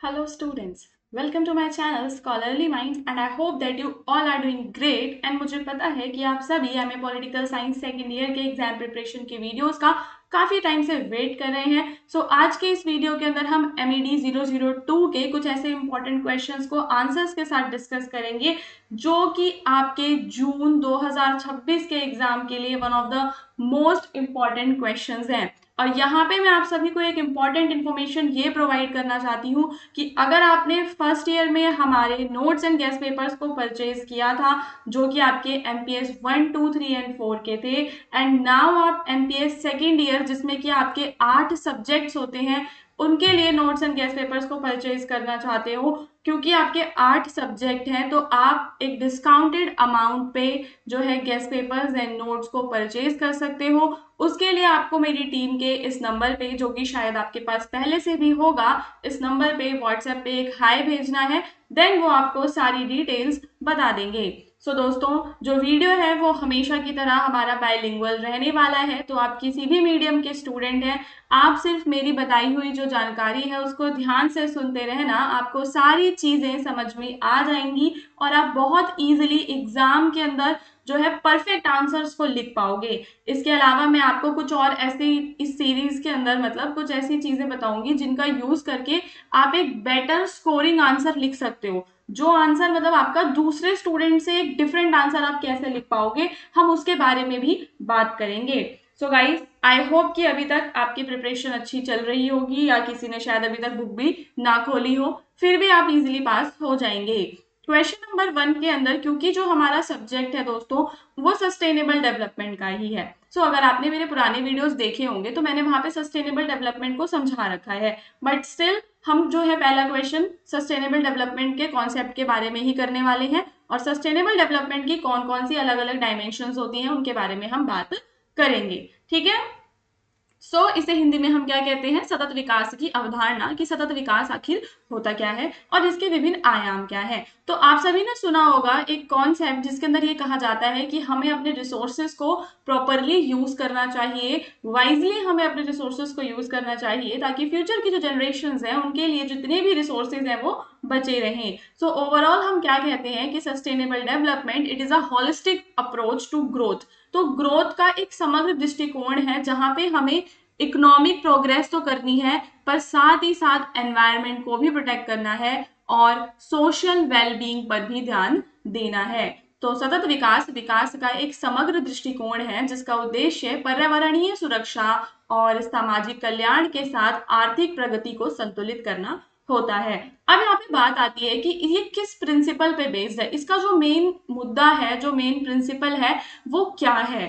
Hello students, welcome to my channel Scholarly Minds and I hope that you all are doing great and मुझे पता है कि आप सभी MA political science second year के exam preparation के videos का काफ़ी टाइम से वेट कर रहे हैं। आज के इस वीडियो के अंदर हम MED 002 के कुछ ऐसे इंपॉर्टेंट क्वेश्चंस को आंसर्स के साथ डिस्कस करेंगे जो कि आपके जून 2026 के एग्जाम के लिए one of the most important questions हैं। और यहाँ पे मैं आप सभी को एक इम्पॉर्टेंट इन्फॉर्मेशन ये प्रोवाइड करना चाहती हूँ कि अगर आपने फर्स्ट ईयर में हमारे नोट्स एंड गेस्ट पेपर्स को परचेज किया था जो कि आपके MPS 1, 2, 3 एंड 4 के थे एंड नाउ आप MPS सेकेंड ईयर जिसमें कि आपके 8 सब्जेक्ट्स होते हैं उनके लिए नोट्स एंड गेस्ट पेपर्स को परचेज करना चाहते हो क्योंकि आपके 8 सब्जेक्ट हैं तो आप एक डिस्काउंटेड अमाउंट पे जो है गेस्ट पेपर्स एंड नोट्स को परचेज कर सकते हो। उसके लिए आपको मेरी टीम के इस नंबर पे जो कि शायद आपके पास पहले से भी होगा, इस नंबर पे व्हाट्सएप पे एक हाई भेजना है, देन वो आपको सारी डिटेल्स बता देंगे। दोस्तों जो वीडियो है वो हमेशा की तरह हमारा बायलिंगुअल रहने वाला है, तो आप किसी भी मीडियम के स्टूडेंट हैं, आप सिर्फ मेरी बताई हुई जो जानकारी है उसको ध्यान से सुनते रहना, आपको सारी चीजें समझ में आ जाएंगी और आप बहुत इजीली एग्जाम के अंदर जो है परफेक्ट आंसर्स को लिख पाओगे। इसके अलावा मैं आपको कुछ और ऐसी इस सीरीज के अंदर मतलब कुछ ऐसी चीजें बताऊंगी जिनका यूज करके आप एक बेटर स्कोरिंग आंसर लिख सकते हो। जो आंसर मतलब आपका दूसरे स्टूडेंट से एक डिफरेंट आंसर आप कैसे लिख पाओगे, हम उसके बारे में भी बात करेंगे। गाइस, आई होप कि अभी तक आपकी प्रिपरेशन अच्छी चल रही होगी या किसी ने शायद अभी तक बुक भी ना खोली हो, फिर भी आप इजीली पास हो जाएंगे। क्वेश्चन नंबर 1 के अंदर, क्योंकि जो हमारा सब्जेक्ट है दोस्तों वो सस्टेनेबल डेवलपमेंट का ही है। अगर आपने मेरे पुराने वीडियोस देखे होंगे तो मैंने वहां पे सस्टेनेबल डेवलपमेंट को समझा रखा है, बट स्टिल हम जो है पहला क्वेश्चन सस्टेनेबल डेवलपमेंट के कॉन्सेप्ट के बारे में ही करने वाले हैं और सस्टेनेबल डेवलपमेंट की कौन कौन सी अलग अलग डायमेंशंस होती हैं उनके बारे में हम बात करेंगे। ठीक है, इसे हिंदी में हम क्या कहते हैं, सतत विकास की अवधारणा, कि सतत विकास आखिर होता क्या है और इसके विभिन्न आयाम क्या है। तो आप सभी ने सुना होगा एक कॉन्सेप्ट जिसके अंदर ये कहा जाता है कि हमें अपने रिसोर्सेज को प्रॉपरली यूज करना चाहिए, वाइजली हमें अपने रिसोर्सेज को यूज करना चाहिए ताकि फ्यूचर की जो जनरेशन है उनके लिए जितने भी रिसोर्सेज हैं वो बचे रहें। ओवरऑल हम क्या कहते हैं कि sustainable development it is a holistic approach to growth. Growth का एक समग्र दृष्टिकोण है जहां पे हमें इकोनॉमिक प्रोग्रेस तो करनी है पर साथ ही साथ एनवायरनमेंट को भी प्रोटेक्ट करना है और सोशल वेलबींग पर भी ध्यान देना है। सतत विकास विकास का एक समग्र दृष्टिकोण है जिसका उद्देश्य पर्यावरणीय सुरक्षा और सामाजिक कल्याण के साथ आर्थिक प्रगति को संतुलित करना होता है। अब यहाँ पे बात आती है कि ये किस प्रिंसिपल पे बेस्ड है, इसका जो मेन मुद्दा है, जो मेन प्रिंसिपल है वो क्या है।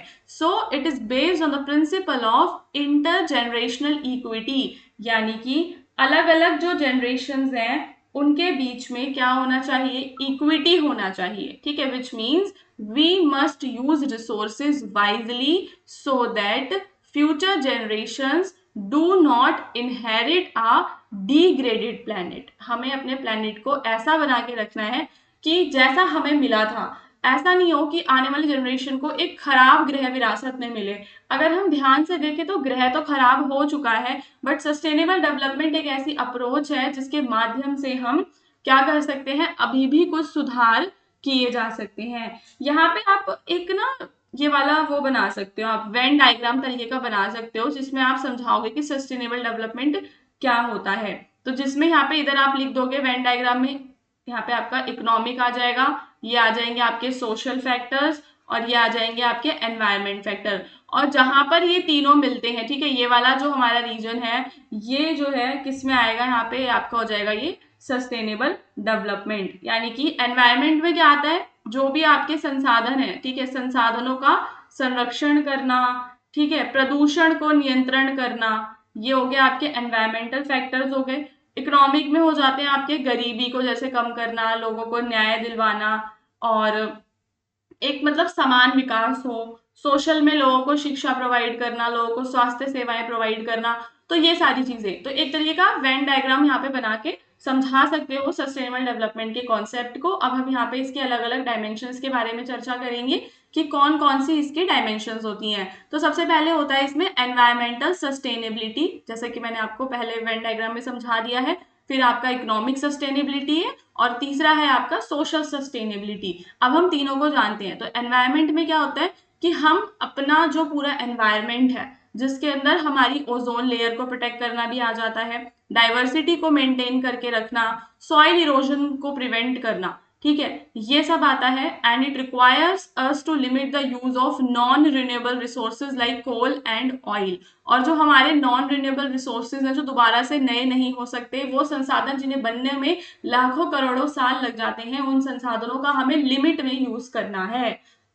It is based on the principle of intergenerational equity, यानी कि अलग अलग जो जनरेशंस हैं उनके बीच में क्या होना चाहिए, इक्विटी होना चाहिए। ठीक है, which means we must use resources wisely so that future generations do not inherit a degraded planet. हमें अपने प्लैनेट को ऐसा बना के रखना है कि जैसा हमें मिला था, ऐसा नहीं हो कि आने वाली जनरेशन को एक खराब ग्रह विरासत में मिले। अगर हम ध्यान से देखें तो ग्रह तो खराब हो चुका है, बट सस्टेनेबल डेवलपमेंट एक ऐसी अप्रोच है जिसके माध्यम से हम क्या कर सकते हैं, अभी भी कुछ सुधार किए जा सकते हैं। यहाँ पे आप एक ना ये वाला वो बना सकते हो, आप वेन डायग्राम तरीके का बना सकते हो जिसमें आप समझाओगे कि सस्टेनेबल डेवलपमेंट क्या होता है। जिसमें यहाँ पे इधर आप लिख दोगे वेन डायग्राम में, यहाँ पे आपका इकोनॉमिक आ जाएगा, ये आ जाएंगे आपके सोशल फैक्टर्स और ये आ जाएंगे आपके एनवायरमेंट फैक्टर। और जहां पर ये तीनों मिलते हैं, ठीक है, ये वाला जो हमारा रीजन है ये जो है किस में आएगा, यहाँ पे आपका हो जाएगा ये सस्टेनेबल डेवलपमेंट। यानी कि एनवायरमेंट में क्या आता है, जो भी आपके संसाधन है, ठीक है, संसाधनों का संरक्षण करना, ठीक है, प्रदूषण को नियंत्रण करना, ये हो गया आपके एनवायरमेंटल फैक्टर्स हो गए। इकोनॉमिक में हो जाते हैं आपके गरीबी को जैसे कम करना, लोगों को न्याय दिलवाना और एक मतलब समान विकास हो। सोशल में लोगों को शिक्षा प्रोवाइड करना, लोगों को स्वास्थ्य सेवाएं प्रोवाइड करना, तो ये सारी चीजें। तो एक तरीके का वेन डायग्राम यहाँ पे बना के समझा सकते हो सस्टेनेबल डेवलपमेंट के कॉन्सेप्ट को। अब हम यहाँ पे इसके अलग अलग डायमेंशंस के बारे में चर्चा करेंगे कि कौन कौन सी इसकी डायमेंशंस होती हैं। सबसे पहले होता है इसमें एनवायरमेंटल सस्टेनेबिलिटी, जैसे कि मैंने आपको पहले वेन डायग्राम में समझा दिया है। फिर आपका इकोनॉमिक सस्टेनेबिलिटी है और तीसरा है आपका सोशल सस्टेनेबिलिटी। अब हम तीनों को जानते हैं। तो एनवायरमेंट में क्या होता है कि हम अपना जो पूरा एनवायरमेंट है जिसके अंदर हमारी ओजोन लेयर को प्रोटेक्ट करना भी आ जाता है, डाइवर्सिटी को मेंटेन करके रखना, सॉइल इरोजन को प्रिवेंट करना, ठीक है, ये सब आता है। And it requires us to limit the use of non renewable resources like coal and oil. और जो हमारे नॉन रिन्यूएबल रिसोर्सेज हैं जो दोबारा से नए नहीं हो सकते, वो संसाधन जिन्हें बनने में लाखों करोड़ों साल लग जाते हैं, उन संसाधनों का हमें लिमिट में यूज करना है।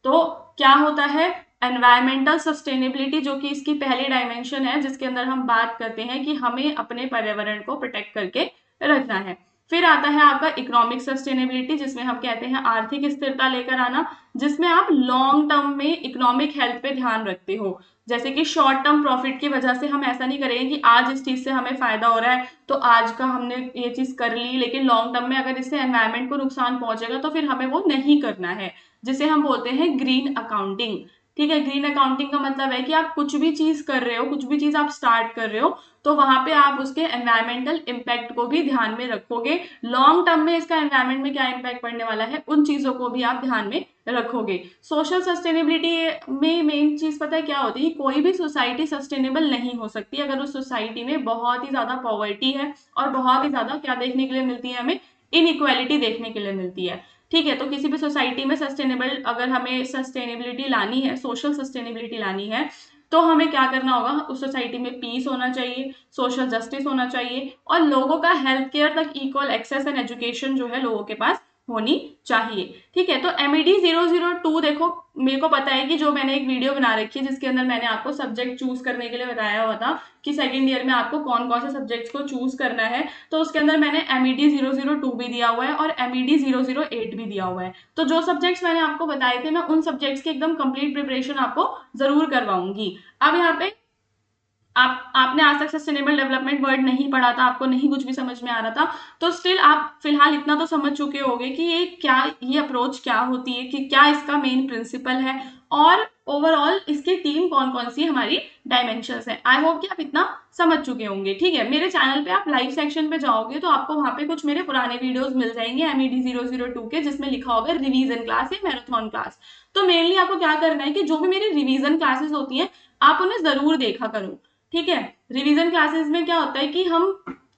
तो क्या होता है एनवायरमेंटल सस्टेनेबिलिटी, जो कि इसकी पहली डायमेंशन है जिसके अंदर हम बात करते हैं कि हमें अपने पर्यावरण को प्रोटेक्ट करके रखना है। फिर आता है आपका इकोनॉमिक सस्टेनेबिलिटी, जिसमें हम कहते हैं आर्थिक स्थिरता लेकर आना, जिसमें आप लॉन्ग टर्म में इकोनॉमिक हेल्थ पे ध्यान रखते हो। जैसे कि शॉर्ट टर्म प्रॉफिट की वजह से हम ऐसा नहीं करेंगे कि आज इस चीज से हमें फायदा हो रहा है तो आज का हमने ये चीज कर ली, लेकिन लॉन्ग टर्म में अगर इससे एनवायरमेंट को नुकसान पहुंचेगा तो फिर हमें वो नहीं करना है, जिसे हम बोलते हैं ग्रीन अकाउंटिंग। ठीक है, ग्रीन अकाउंटिंग का मतलब है कि आप कुछ भी चीज कर रहे हो, कुछ भी चीज आप स्टार्ट कर रहे हो, तो वहां पे आप उसके एनवायरमेंटल इम्पैक्ट को भी ध्यान में रखोगे। लॉन्ग टर्म में इसका एनवायरमेंट में क्या इम्पैक्ट पड़ने वाला है, उन चीजों को भी आप ध्यान में रखोगे। सोशल सस्टेनेबिलिटी में मेन चीज पता है क्या होती है, कोई भी सोसाइटी सस्टेनेबल नहीं हो सकती अगर उस सोसाइटी में बहुत ही ज्यादा पॉवर्टी है और बहुत ही ज्यादा क्या देखने के लिए मिलती है हमें, इनइक्वालिटी देखने के लिए मिलती है। ठीक है, तो किसी भी सोसाइटी में सस्टेनेबल, अगर हमें सस्टेनेबिलिटी लानी है, सोशल सस्टेनेबिलिटी लानी है, तो हमें क्या करना होगा, उस सोसाइटी में पीस होना चाहिए, सोशल जस्टिस होना चाहिए और लोगों का हेल्थ केयर तक इक्वल एक्सेस एंड एजुकेशन जो है लोगों के पास होनी चाहिए। ठीक है, तो MED 002 देखो, मेरे को पता है कि जो मैंने एक वीडियो बना रखी है जिसके अंदर मैंने आपको सब्जेक्ट चूज करने के लिए बताया हुआ था कि सेकंड ईयर में आपको कौन कौन से सब्जेक्ट्स को चूज करना है, तो उसके अंदर मैंने MED 002 भी दिया हुआ है और MED 008 भी दिया हुआ है। तो जो सब्जेक्ट्स मैंने आपको बताए थे, मैं उन सब्जेक्ट्स की एकदम कंप्लीट प्रिपरेशन आपको जरूर करवाऊंगी। अब यहाँ पे आपने आज तक सस्टेनेबल डेवलपमेंट वर्ड नहीं पढ़ा था, आपको नहीं कुछ भी समझ में आ रहा था, तो स्टिल आप फिलहाल इतना तो समझ चुके होंगे कि ये अप्रोच क्या होती है, कि क्या इसका मेन प्रिंसिपल है और ओवरऑल इसकी तीन कौन कौन सी हमारी डायमेंशंस है। आई होप कि आप इतना समझ चुके होंगे। ठीक है, मेरे चैनल पे आप लाइव सेक्शन पे जाओगे तो आपको वहां पे कुछ मेरे पुराने वीडियोस मिल जाएंगे MED 002 के, जिसमें लिखा होगा रिवीजन क्लास या मैराथन क्लास। तो मेनली आपको क्या करना है कि जो भी मेरी रिवीजन क्लासेस होती हैं आप उन्हें जरूर देखा करो। ठीक है, रिवीजन क्लासेस में क्या होता है कि हम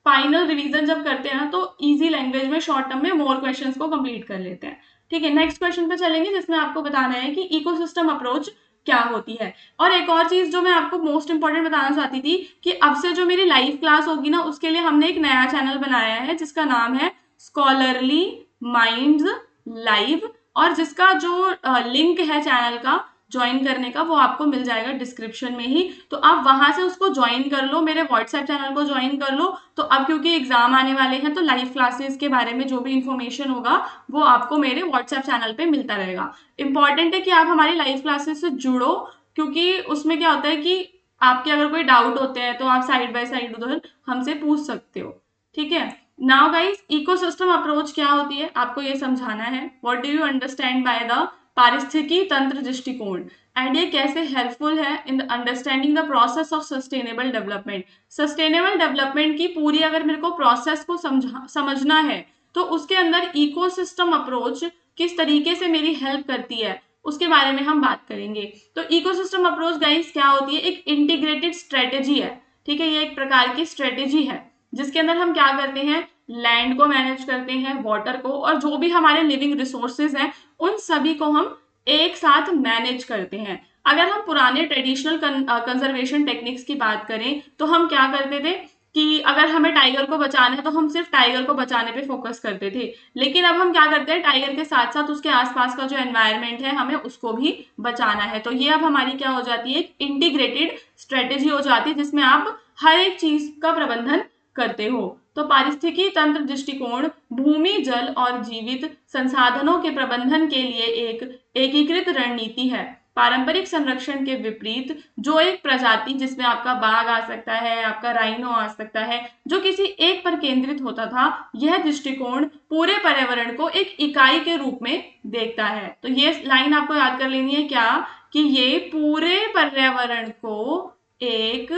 फाइनल रिवीजन जब करते हैं ना, तो इजी लैंग्वेज में शॉर्ट टर्म में मोर क्वेश्चंस को कंप्लीट कर लेते हैं। ठीक है, नेक्स्ट क्वेश्चन पे चलेंगे जिसमें आपको बताना है कि इकोसिस्टम अप्रोच क्या होती है। और एक और चीज जो मैं आपको मोस्ट इंपॉर्टेंट बताना चाहती थी कि अब से जो मेरी लाइव क्लास होगी ना, उसके लिए हमने एक नया चैनल बनाया है जिसका नाम है स्कॉलरली माइंड्स लाइव, और जिसका जो लिंक है चैनल का ज्वाइन करने का, वो आपको मिल जाएगा डिस्क्रिप्शन में ही। तो आप वहां से उसको ज्वाइन कर लो, मेरे व्हाट्सएप चैनल को ज्वाइन कर लो। तो अब क्योंकि एग्जाम आने वाले हैं तो लाइव क्लासेस के बारे में जो भी इंफॉर्मेशन होगा वो आपको मेरे व्हाट्सएप चैनल पे मिलता रहेगा। इंपॉर्टेंट है कि आप हमारी लाइव क्लासेस से जुड़ो, क्योंकि उसमें क्या होता है कि आपके अगर कोई डाउट होते हैं तो आप साइड बाय साइड उधर हमसे पूछ सकते हो। ठीक है, नाउ गाइस, इकोसिस्टम अप्रोच क्या होती है आपको ये समझाना है। What do you understand by the पारिस्थितिकी तंत्र दृष्टिकोण, एंड ये कैसे हेल्पफुल है in understanding the process of sustainable development. Sustainable development की पूरी अगर मेरे को प्रोसेस को समझना है तो उसके अंदर इकोसिस्टम अप्रोच किस तरीके से मेरी हेल्प करती है उसके बारे में हम बात करेंगे। तो इकोसिस्टम अप्रोच गाइस क्या होती है, एक इंटीग्रेटेड स्ट्रेटेजी है। ठीक है, ये एक प्रकार की स्ट्रेटेजी है जिसके अंदर हम क्या करते हैं, लैंड को मैनेज करते हैं, वाटर को, और जो भी हमारे लिविंग रिसोर्सेज हैं उन सभी को हम एक साथ मैनेज करते हैं। अगर हम पुराने ट्रेडिशनल कंजर्वेशन टेक्निक्स की बात करें तो हम क्या करते थे कि अगर हमें टाइगर को बचाना है तो हम सिर्फ टाइगर को बचाने पे फोकस करते थे, लेकिन अब हम क्या करते हैं, टाइगर के साथ साथ उसके आसपास का जो एनवायरनमेंट है हमें उसको भी बचाना है। तो ये अब हमारी क्या हो जाती है, एक इंटीग्रेटेड स्ट्रेटेजी हो जाती है जिसमें आप हर एक चीज का प्रबंधन करते हो। तो पारिस्थितिकी तंत्र दृष्टिकोण भूमि, जल और जीवित संसाधनों के प्रबंधन के लिए एक एकीकृत रणनीति है। पारंपरिक संरक्षण के विपरीत, जो एक प्रजाति जिसमें आपका बाघ आ सकता है, आपका राइनो आ सकता है, जो किसी एक पर केंद्रित होता था, यह दृष्टिकोण पूरे पर्यावरण को एक इकाई के रूप में देखता है। तो ये लाइन आपको याद कर लेनी है क्या, कि ये पूरे पर्यावरण को एक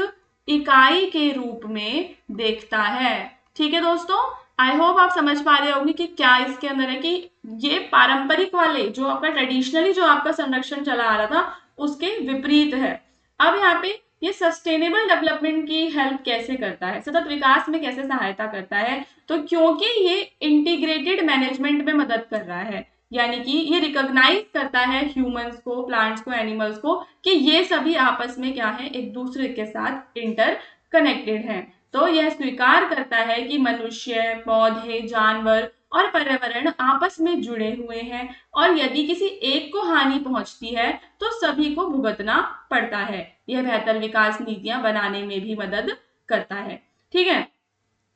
इकाई के रूप में देखता है। ठीक है दोस्तों, आई होप आप समझ पा रहे होंगे कि क्या इसके अंदर है कि ये पारंपरिक वाले जो आपका ट्रेडिशनली जो आपका संरक्षण चला आ रहा था उसके विपरीत है। अब यहाँ पे ये सस्टेनेबल डेवलपमेंट की हेल्प कैसे करता है, सतत विकास में कैसे सहायता करता है, तो क्योंकि ये इंटीग्रेटेड मैनेजमेंट में मदद कर रहा है, यानी कि ये रिकॉग्नाइज करता है ह्यूमंस को, प्लांट्स को, एनिमल्स को कि ये सभी आपस में क्या है, एक दूसरे के साथ इंटर कनेक्टेड हैं। तो यह स्वीकार करता है कि मनुष्य, पौधे, जानवर और पर्यावरण आपस में जुड़े हुए हैं और यदि किसी एक को हानि पहुंचती है तो सभी को भुगतना पड़ता है। यह बेहतर विकास नीतियां बनाने में भी मदद करता है। ठीक है,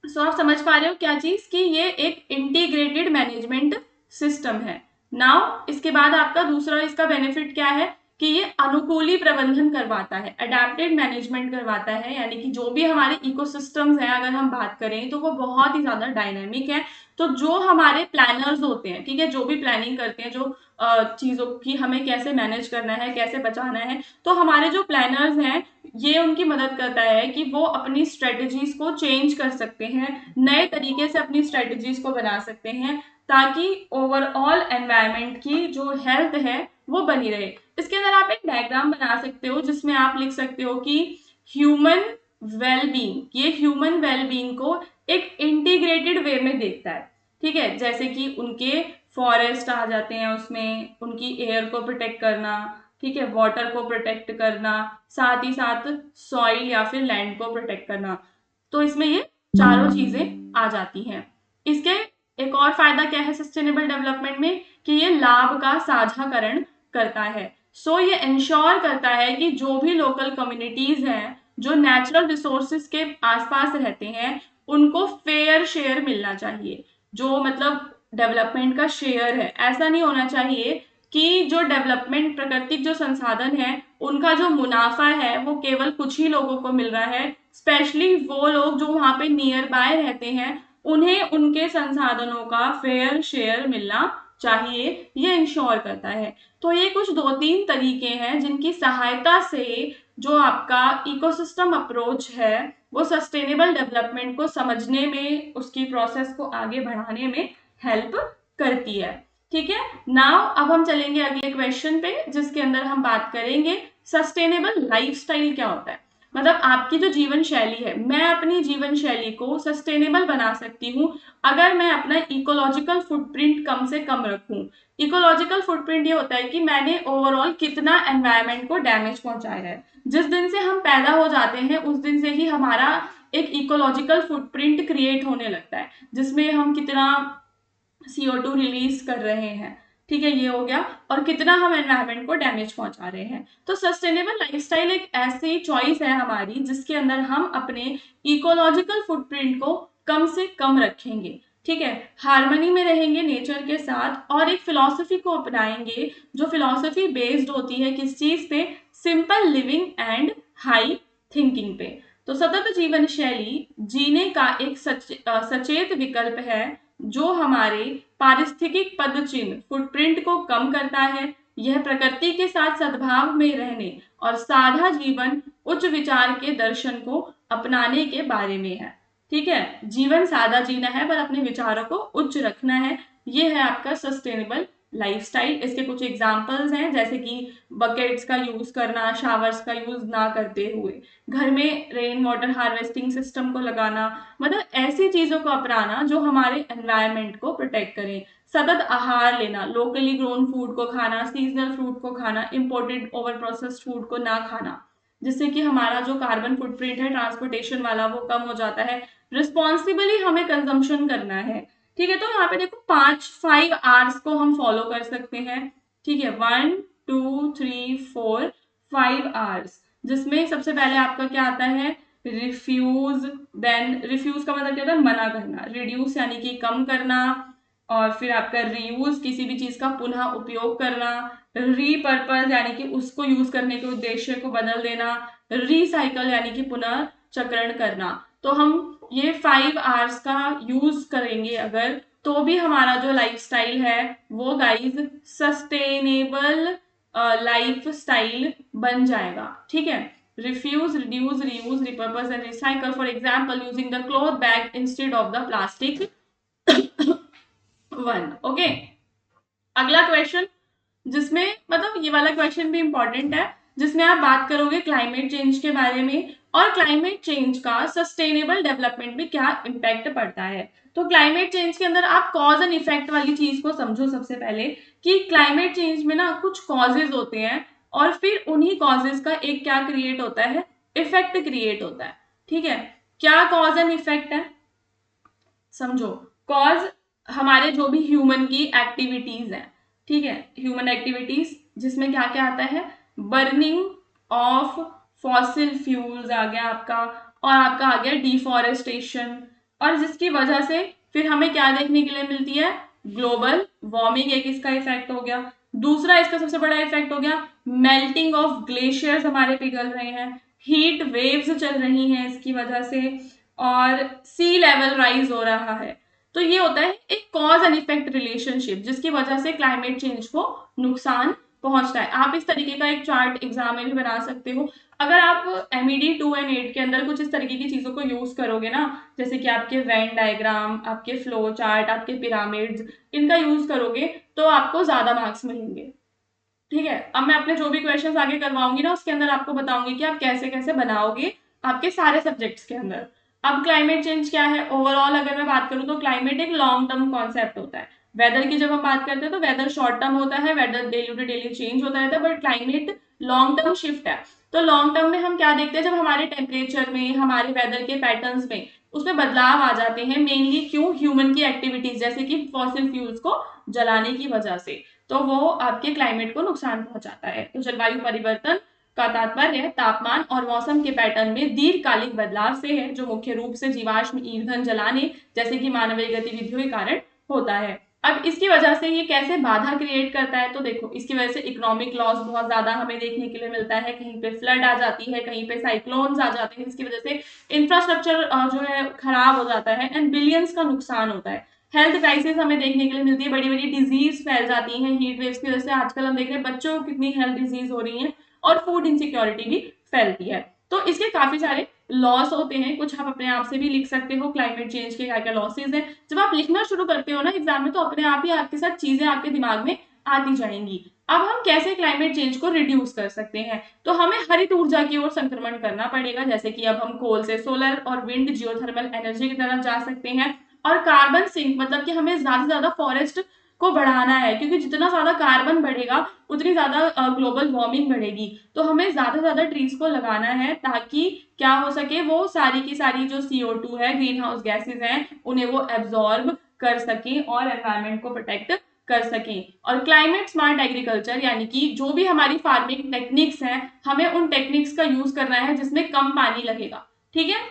सो आप समझ पा रहे हो क्या चीज, कि ये एक इंटीग्रेटेड मैनेजमेंट सिस्टम है। नाउ इसके बाद आपका दूसरा इसका बेनिफिट क्या है कि ये अनुकूली प्रबंधन करवाता है, अडेप्टेड मैनेजमेंट करवाता है, यानी कि जो भी हमारे इकोसिस्टम्स हैं अगर हम बात करें तो वो बहुत ही ज्यादा डायनामिक है। तो जो हमारे प्लानर्स होते हैं, ठीक है, जो भी प्लानिंग करते हैं, जो चीजों की हमें कैसे मैनेज करना है, कैसे बचाना है, तो हमारे जो प्लानर्स हैं ये उनकी मदद करता है कि वो अपनी स्ट्रेटजीज को चेंज कर सकते हैं, नए तरीके से अपनी स्ट्रेटजीज को बना सकते हैं ताकि ओवरऑल एनवायरनमेंट की जो हेल्थ है वो बनी रहे। इसके अंदर आप एक डायग्राम बना सकते हो जिसमें आप लिख सकते हो कि ह्यूमन वेलबींग, ये ह्यूमन वेलबींग को एक इंटीग्रेटेड वे में देखता है। ठीक है, जैसे कि उनके फॉरेस्ट आ जाते हैं, उसमें उनकी एयर को प्रोटेक्ट करना, ठीक है, वाटर को प्रोटेक्ट करना, साथ ही साथ सॉइल या फिर लैंड को प्रोटेक्ट करना। तो इसमें ये चारों चीजें आ जाती हैं। इसके एक और फायदा क्या है सस्टेनेबल डेवलपमेंट में, कि ये लाभ का साझाकरण करता है। सो ये इंश्योर करता है कि जो भी लोकल कम्युनिटीज हैं जो नेचुरल रिसोर्सेज के आसपास रहते हैं उनको फेयर शेयर मिलना चाहिए। जो मतलब डेवलपमेंट का शेयर है, ऐसा नहीं होना चाहिए कि जो डेवलपमेंट, प्राकृतिक जो संसाधन है उनका जो मुनाफा है वो केवल कुछ ही लोगों को मिल रहा है, स्पेशली वो लोग जो वहां पे नियर बाय रहते हैं उन्हें उनके संसाधनों का फेयर शेयर मिलना चाहिए, ये इंश्योर करता है। तो ये कुछ 2-3 तरीके हैं जिनकी सहायता से जो आपका इकोसिस्टम अप्रोच है वो सस्टेनेबल डेवलपमेंट को समझने में, उसकी प्रोसेस को आगे बढ़ाने में हेल्प करती है। ठीक है, नाउ अब हम चलेंगे अगले क्वेश्चन पे जिसके अंदर हम बात करेंगे सस्टेनेबल लाइफस्टाइल क्या होता है। मतलब आपकी जो जीवन शैली है, मैं अपनी जीवन शैली को सस्टेनेबल बना सकती हूँ अगर मैं अपना इकोलॉजिकल फुटप्रिंट कम से कम रखूं। इकोलॉजिकल फुटप्रिंट ये होता है कि मैंने ओवरऑल कितना एनवायरनमेंट को डैमेज पहुंचाया है। जिस दिन से हम पैदा हो जाते हैं उस दिन से ही हमारा एक इकोलॉजिकल फुटप्रिंट क्रिएट होने लगता है, जिसमें हम कितना CO2 रिलीज कर रहे हैं, ठीक है, ये हो गया, और कितना हम एनवायरनमेंट को डैमेज पहुंचा रहे हैं। तो सस्टेनेबल लाइफस्टाइल एक ऐसी चॉइस है हमारी जिसके अंदर हम अपने इकोलॉजिकल फुटप्रिंट को कम से कम रखेंगे, ठीक है, हार्मनी में रहेंगे नेचर के साथ, और एक फिलॉसफी को अपनाएंगे जो फिलॉसफी बेस्ड होती है किस चीज पे, simple living and high thinking पे। तो सतत जीवन शैली जीने का एक सचेत विकल्प है जो हमारे पारिस्थितिक पदचिन्ह फुटप्रिंट को कम करता है। यह प्रकृति के साथ सद्भाव में रहने और साधा जीवन, उच्च विचार के दर्शन को अपनाने के बारे में है। ठीक है, जीवन सादा जीना है पर अपने विचारों को उच्च रखना है। ये है आपका सस्टेनेबल लाइफस्टाइल। इसके कुछ एग्जांपल्स हैं जैसे कि बकेट्स का यूज करना, शावर्स का यूज ना करते हुए, घर में रेन वाटर हार्वेस्टिंग सिस्टम को लगाना, मतलब ऐसी चीजों को अपनाना जो हमारे एनवायरनमेंट को प्रोटेक्ट करें। सतत आहार लेना, लोकली ग्रोन फूड को खाना, सीजनल फ्रूट को खाना, इंपोर्टेड ओवर प्रोसेस्ड फूड को ना खाना, जिससे कि हमारा जो कार्बन फुटप्रिंट है ट्रांसपोर्टेशन वाला वो कम हो जाता है। रिस्पॉन्सिबली हमें कंजम्पशन करना है। ठीक है, तो यहाँ पे देखो 5 आवर्स को हम फॉलो कर सकते हैं। ठीक है, 1 2 3 4 5 आवर्स, जिसमें सबसे पहले आपका क्या आता है, रिफ्यूज। देन रिफ्यूज का मतलब क्या होता है, मना करना। रिड्यूस यानी कि कम करना, और फिर आपका रीयूज, किसी भी चीज का पुनः उपयोग करना। रीपर्पज यानी कि उसको यूज करने के उद्देश्य को बदल देना। रिसाइकल यानी कि पुनः चक्रण करना। तो हम ये 5 आवर्स का यूज करेंगे अगर, तो भी हमारा जो लाइफस्टाइल है वो गाइज सस्टेनेबल लाइफ स्टाइल बन जाएगा। ठीक है, refuse, reduce, reuse, repurpose and recycle. For example, using the cloth bag instead of the plastic one. Okay. अगला क्वेश्चन जिसमें मतलब ये वाला क्वेश्चन भी इंपॉर्टेंट है, जिसमें आप बात करोगे क्लाइमेट चेंज के बारे में और क्लाइमेट चेंज का सस्टेनेबल डेवलपमेंट में क्या इम्पैक्ट पड़ता है। तो क्लाइमेट चेंज के अंदर आप कॉज एंड इफेक्ट वाली चीज को समझो सबसे पहले कि क्लाइमेट चेंज में ना कुछ कॉजेज होते हैं और फिर उन्हीं कॉजेज का एक क्या क्रिएट होता है, इफेक्ट क्रिएट होता है। ठीक है, क्या कॉज एंड इफेक्ट है समझो। कॉज हमारे जो भी ह्यूमन की एक्टिविटीज हैं, ठीक है, ह्यूमन एक्टिविटीज जिसमें क्या क्या आता है, बर्निंग ऑफ फॉसिल फ्यूल्स आ गया आपका, और आपका आ गया डिफॉरेस्टेशन, और जिसकी वजह से फिर हमें क्या देखने के लिए मिलती है, ग्लोबल वार्मिंग एक इसका इफेक्ट हो गया। दूसरा इसका सबसे बड़ा इफेक्ट हो गया मेल्टिंग ऑफ ग्लेशियर्स हमारे पिघल रहे हैं, हीट वेव्स चल रही हैं इसकी वजह से, और सी लेवल राइज हो रहा है। तो ये होता है एक कॉज एंड इफेक्ट रिलेशनशिप जिसकी वजह से क्लाइमेट चेंज को नुकसान पहुंचता है। आप इस तरीके का एक चार्ट एग्जाम में भी बना सकते हो। अगर आप MED 2 एंड 8 के अंदर कुछ इस तरीके की चीजों को यूज करोगे ना, जैसे कि आपके वेन डायग्राम, आपके फ्लो चार्ट, आपके पिरामिड्स, इनका यूज करोगे तो आपको ज्यादा मार्क्स मिलेंगे। ठीक है, अब मैं अपने जो भी क्वेश्चंस आगे करवाऊंगी ना उसके अंदर आपको बताऊंगी कि आप कैसे कैसे बनाओगे आपके सारे सब्जेक्ट्स के अंदर। अब क्लाइमेट चेंज क्या है ओवरऑल अगर मैं बात करूं तो क्लाइमेट एक लॉन्ग टर्म कॉन्सेप्ट होता है। वेदर की जब हम बात करते हैं तो वेदर शॉर्ट टर्म होता है, weather daily to daily change होता रहता है, but climate long term shift है। तो लॉन्ग टर्म में हम क्या देखते हैं, जब हमारे टेम्परेचर में, हमारे वेदर के पैटर्न्स में उसमें बदलाव आ जाते हैं, मेनली क्यों, ह्यूमन की एक्टिविटीज जैसे कि फॉसिल फ्यूल्स को जलाने की वजह से, तो वो आपके क्लाइमेट को नुकसान पहुंचाता है। तो जलवायु परिवर्तन का तात्पर्य तापमान और मौसम के पैटर्न में दीर्घकालिक बदलाव से है, जो मुख्य रूप से जीवाश्म ईंधन जलाने जैसे कि मानवीय गतिविधियों के कारण होता है। अब इसकी वजह से ये कैसे बाधा क्रिएट करता है, तो देखो इसकी वजह से इकोनॉमिक लॉस बहुत ज्यादा हमें देखने के लिए मिलता है, कहीं पे फ्लड आ जाती है, कहीं पे साइक्लोन्स आ जाते हैं, इसकी वजह से इंफ्रास्ट्रक्चर जो है खराब हो जाता है एंड बिलियंस का नुकसान होता है। हेल्थ क्राइसिस हमें देखने के लिए मिलती है, बड़ी बड़ी डिजीज फैल जाती हैं हीट वेव्स की वजह से। आजकल हम देख रहे हैं बच्चों को कितनी हेल्थ डिजीज हो रही है और फूड इनसिक्योरिटी भी फैलती है। तो इसके काफी सारे लॉस होते हैं, कुछ आप अपने आप से भी लिख सकते हो क्लाइमेट चेंज के क्या क्या लॉसेज हैं। जब आप लिखना शुरू करते हो ना एग्जाम में तो अपने आप ही आपके साथ चीजें आपके दिमाग में आती जाएंगी। अब हम कैसे क्लाइमेट चेंज को रिड्यूस कर सकते हैं, तो हमें हरित ऊर्जा की ओर संक्रमण करना पड़ेगा, जैसे कि अब हम कोल से सोलर और विंड जियोथर्मल एनर्जी की तरफ जा सकते हैं। और कार्बन सिंक मतलब कि हमें ज्यादा से ज्यादा फॉरेस्ट को बढ़ाना है, क्योंकि जितना ज्यादा कार्बन बढ़ेगा उतनी ज्यादा ग्लोबल वार्मिंग बढ़ेगी। तो हमें ज्यादा से ज्यादा ट्रीज को लगाना है ताकि क्या हो सके, वो सारी की सारी जो CO2 है, ग्रीन हाउस गैसेज हैं, उन्हें वो एब्जॉर्ब कर सके और एनवायरमेंट को प्रोटेक्ट कर सकें। और क्लाइमेट स्मार्ट एग्रीकल्चर यानी कि जो भी हमारी फार्मिंग टेक्निक्स हैं, हमें उन टेक्निक्स का यूज करना है जिसमें कम पानी लगेगा। ठीक है,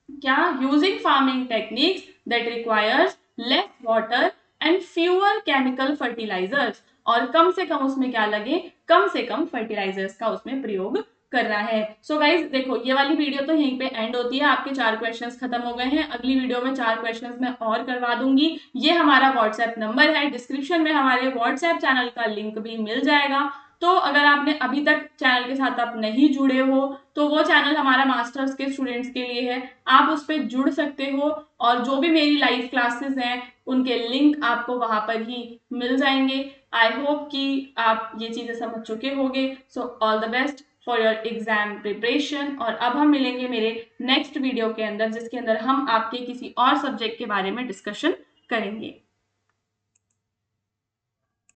क्या, using farming techniques that requires less water and fewer chemical fertilisers, और कम से कम उसमें क्या लगे, कम से कम फर्टिलाइजर्स का उसमें प्रयोग करना है। सो गाइज देखो ये वाली वीडियो तो यहीं पे एंड होती है, आपके 4 क्वेश्चंस खत्म हो गए हैं। अगली वीडियो में 4 क्वेश्चंस मैं और करवा दूंगी। ये हमारा व्हाट्सएप नंबर है, डिस्क्रिप्शन में हमारे व्हाट्सएप चैनल का लिंक भी मिल जाएगा। तो अगर आपने अभी तक चैनल के साथ आप नहीं जुड़े हो तो वो चैनल हमारा मास्टर्स के स्टूडेंट्स के लिए है, आप उस पर जुड़ सकते हो, और जो भी मेरी लाइव क्लासेस हैं उनके लिंक आपको वहां पर ही मिल जाएंगे। आई होप कि आप ये चीजें समझ चुके होंगे। So all the best for your exam preparation, और अब हम मिलेंगे मेरे नेक्स्ट वीडियो के अंदर जिसके अंदर हम आपके किसी और सब्जेक्ट के बारे में डिस्कशन करेंगे।